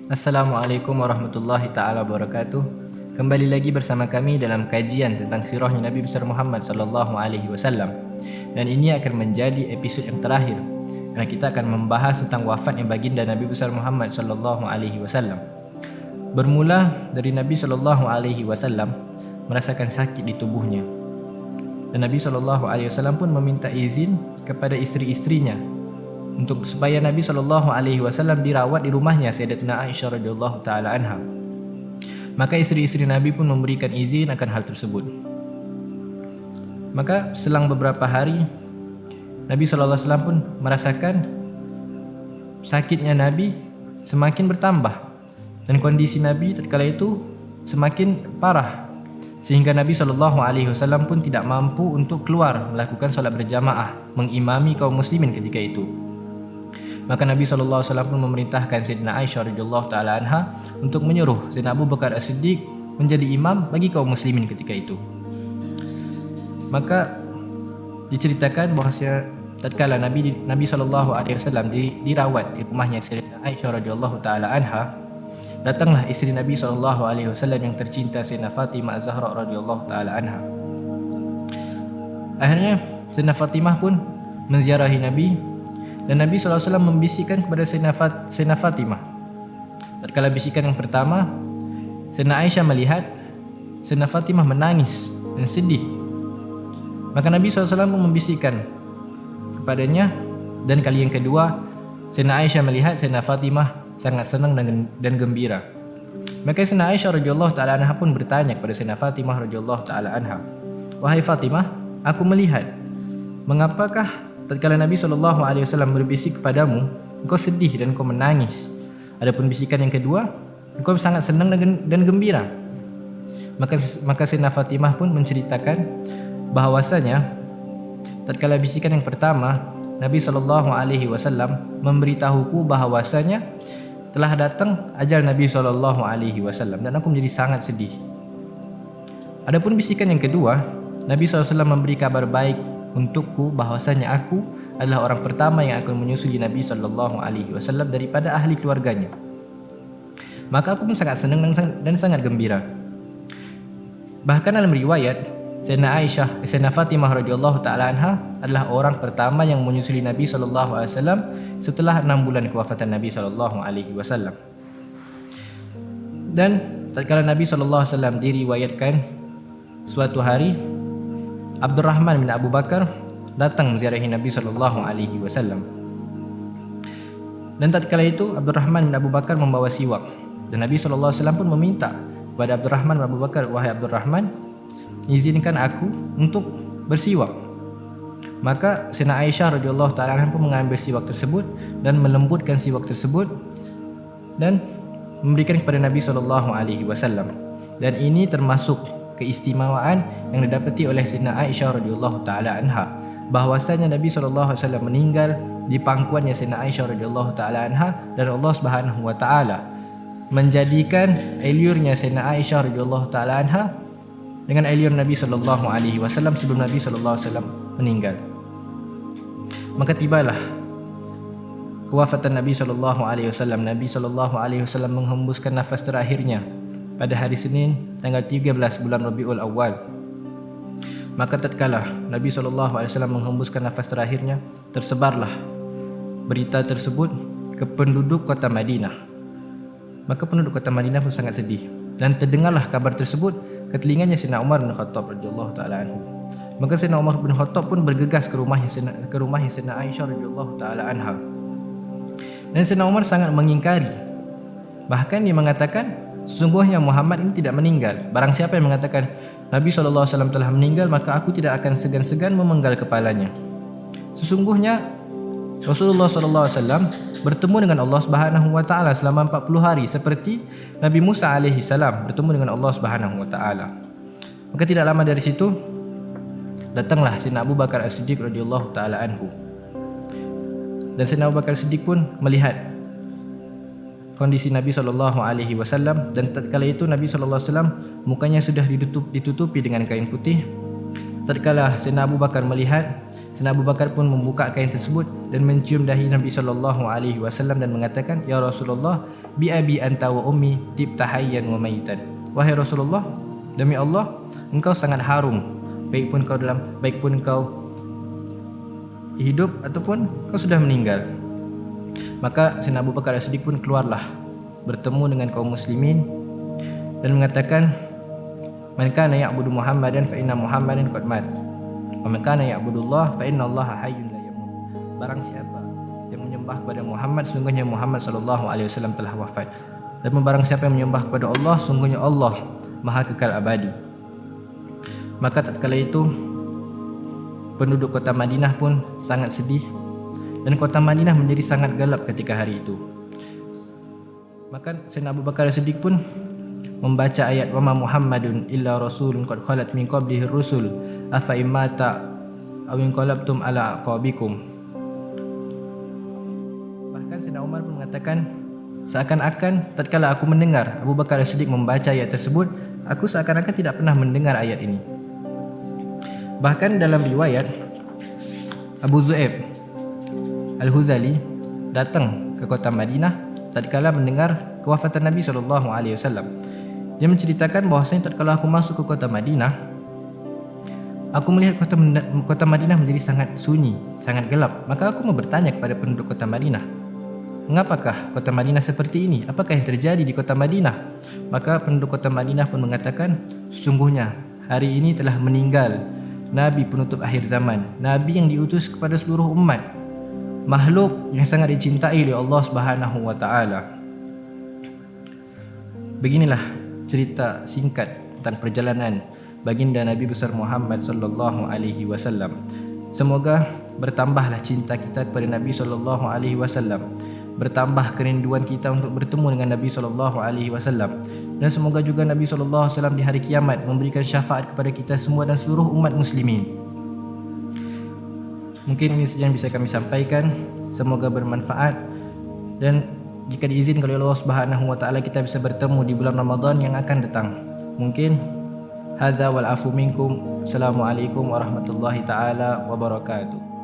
Assalamualaikum warahmatullahi taala wabarakatuh. Kembali lagi bersama kami dalam kajian tentang sirahnya Nabi besar Muhammad sallallahu alaihi wasallam. Dan ini akan menjadi episod yang terakhir karena kita akan membahas tentang wafatnya baginda Nabi besar Muhammad sallallahu alaihi wasallam. Bermula dari Nabi sallallahu alaihi wasallam merasakan sakit di tubuhnya. Dan Nabi sallallahu alaihi wasallam pun meminta izin kepada isteri-istrinya untuk supaya Nabi sallallahu alaihi wasallam dirawat di rumahnya Sayyidatina Aisyah radhiyallahu taala anha. Maka isteri-istri Nabi pun memberikan izin akan hal tersebut. Maka selang beberapa hari Nabi sallallahu alaihi wasallam pun merasakan sakitnya Nabi semakin bertambah dan kondisi Nabi tatkala itu semakin parah sehingga Nabi sallallahu alaihi wasallam pun tidak mampu untuk keluar melakukan solat berjamaah mengimami kaum muslimin ketika itu. Maka Nabi SAW pun memerintahkan Sayyidina Aisyah radhiyallahu taala anha untuk menyuruh Sayyidina Abu Bakar As-Siddiq menjadi imam bagi kaum muslimin ketika itu. Maka diceritakan bahwasanya tatkala Nabi SAW dirawat di rumahnya Sayyidina Aisyah radhiyallahu taala anha, datanglah istri Nabi SAW yang tercinta Sayyidina Fatimah Az-Zahra radhiyallahu taala anha. Akhirnya Sayyidina Fatimah pun menziarahi Nabi. Dan Nabi SAW membisikkan kepada Sayyidina Fatimah. Tatkala bisikan yang pertama, Sayyidina Aisyah melihat Sayyidina Fatimah menangis dan sedih. Maka Nabi SAW pun membisikkan kepadanya. Dan kali yang kedua, Sayyidina Aisyah melihat Sayyidina Fatimah sangat senang dan gembira. Maka Sayyidina Aisyah radhiyallahu taala anha pun bertanya kepada Sayyidina Fatimah radhiyallahu taala anha, "Wahai Fatimah, aku melihat mengapakah tatkala Nabi SAW berbisik kepadamu, engkau sedih dan engkau menangis. Adapun bisikan yang kedua, engkau sangat senang dan gembira." Maka Sayyidina Fatimah pun menceritakan bahwasanya tatkala bisikan yang pertama, Nabi SAW memberitahuku bahwasanya telah datang ajal Nabi SAW dan aku menjadi sangat sedih. Adapun bisikan yang kedua, Nabi SAW memberi kabar baik untukku bahwasanya aku adalah orang pertama yang akan menyusui Nabi SAW daripada ahli keluarganya. Maka aku pun sangat senang dan sangat gembira. Bahkan dalam riwayat, Sayyidina Fatimah radhiyallahu taala anha adalah orang pertama yang menyusui Nabi SAW setelah 6 bulan kewafatan Nabi SAW. Dan tatkala Nabi SAW diriwayatkan suatu hari Abdurrahman bin Abu Bakar datang menziarahi Nabi SAW. Dan tatkala itu Abdurrahman bin Abu Bakar membawa siwak. Dan Nabi SAW pun meminta kepada Abdurrahman bin Abu Bakar, "Wahai Abdurrahman, izinkan aku untuk bersiwak." Maka Sayyidina Aisyah radhiyallahu taala anha pun mengambil siwak tersebut dan melembutkan siwak tersebut dan memberikan kepada Nabi SAW. Dan ini termasuk keistimewaan yang didapati oleh Sayyidina Aisyah radhiyallahu taala anha, bahwasanya Nabi SAW meninggal di pangkuannya Sayyidina Aisyah radhiyallahu taala anha dan Allah Subhanahu wa taala menjadikan eliurnya Sayyidina Aisyah radhiyallahu taala anha dengan eliur Nabi SAW sebelum Nabi SAW meninggal. Maka tibalah kewafatan Nabi SAW. Nabi SAW menghembuskan nafas terakhirnya pada hari Senin tanggal 13 bulan Rabiul Awal. Maka tatkala Nabi SAW menghembuskan nafas terakhirnya, tersebarlah berita tersebut ke penduduk kota Madinah. Maka penduduk kota Madinah pun sangat sedih dan terdengarlah kabar tersebut ke telinganya Sayyidina Umar bin Khattab radhiyallahu taala anhu. Maka Sayyidina Umar bin Khattab pun bergegas ke rumahnya Sayyidina Aisyah radhiyallahu taala anha. Dan Sayyidina Umar sangat mengingkari. Bahkan dia mengatakan, "Sesungguhnya Muhammad ini tidak meninggal. Barang siapa yang mengatakan Nabi SAW telah meninggal, maka aku tidak akan segan-segan memenggal kepalanya. Sesungguhnya Rasulullah SAW bertemu dengan Allah Subhanahu wa taala selama 40 hari seperti Nabi Musa alaihi salam bertemu dengan Allah Subhanahu wa taala." Maka tidak lama dari situ datanglah Sayyidina Abu Bakar As-Siddiq radhiyallahu taala anhu. Dan Sayyidina Abu Bakar As-Siddiq pun melihat kondisi Nabi SAW, dan tatkala itu Nabi SAW mukanya sudah ditutupi dengan kain putih. Tatkala Sayyidina Abu Bakar melihat, Sayyidina Abu Bakar pun membuka kain tersebut dan mencium dahi Nabi SAW dan mengatakan, "Ya Rasulullah, bi abi anta wa ummi tibta hayyan wa maitan. Wahai Rasulullah, demi Allah, engkau sangat harum, baik pun kau hidup ataupun kau sudah meninggal. Maka Sayyidina Abu Bakar As-Siddiq pun keluarlah bertemu dengan kaum muslimin dan mengatakan, man kana ya'budu Muhammadan fa inna Muhammadan qad mat wa man kana ya'budullah fa inna Allaha hayyun la yamut. Barang siapa yang menyembah kepada Muhammad, sungguhnya Muhammad sallallahu alaihi wasallam telah wafat. Dan barang siapa yang menyembah kepada Allah, sungguhnya Allah Maha kekal abadi. Maka tatkala itu penduduk kota Madinah pun sangat sedih dan kota Madinah menjadi sangat gelap ketika hari itu. Maka Sayyidina Abu Bakar As-Siddiq pun membaca ayat wa ma Muhammadun illa rasulun qad khalat min qablihi ar-rusul afa immata aw inqalabtum ala aqabikum. Bahkan Sayyidina Umar pun mengatakan, seakan-akan tatkala aku mendengar Abu Bakar As-Siddiq membaca ayat tersebut, aku seakan-akan tidak pernah mendengar ayat ini. Bahkan dalam riwayat, Abu Zu'aib Al-Huzali datang ke kota Madinah tatkala mendengar kewafatan Nabi SAW. Dia menceritakan bahwasanya tatkala aku masuk ke kota Madinah, aku melihat kota Madinah menjadi sangat sunyi, sangat gelap. Maka aku mau bertanya kepada penduduk kota Madinah, mengapakah kota Madinah seperti ini? Apakah yang terjadi di kota Madinah? Maka penduduk kota Madinah pun mengatakan, sungguhnya hari ini telah meninggal Nabi penutup akhir zaman, Nabi yang diutus kepada seluruh umat, makhluk yang sangat dicintai oleh Allah Subhanahu wa taala. Beginilah cerita singkat tentang perjalanan baginda Nabi besar Muhammad sallallahu alaihi wasallam. Semoga bertambahlah cinta kita kepada Nabi sallallahu alaihi wasallam, bertambah kerinduan kita untuk bertemu dengan Nabi sallallahu alaihi wasallam, dan semoga juga Nabi sallallahu alaihi wasallam di hari kiamat memberikan syafaat kepada kita semua dan seluruh umat muslimin. Mungkin ini saja yang bisa kami sampaikan. Semoga bermanfaat, dan jika diizinkan oleh Allah Subhanahu wa taala kita bisa bertemu di bulan Ramadan yang akan datang. Mungkin hadza wal afu minkum. Assalamualaikum warahmatullahi taala wabarakatuh.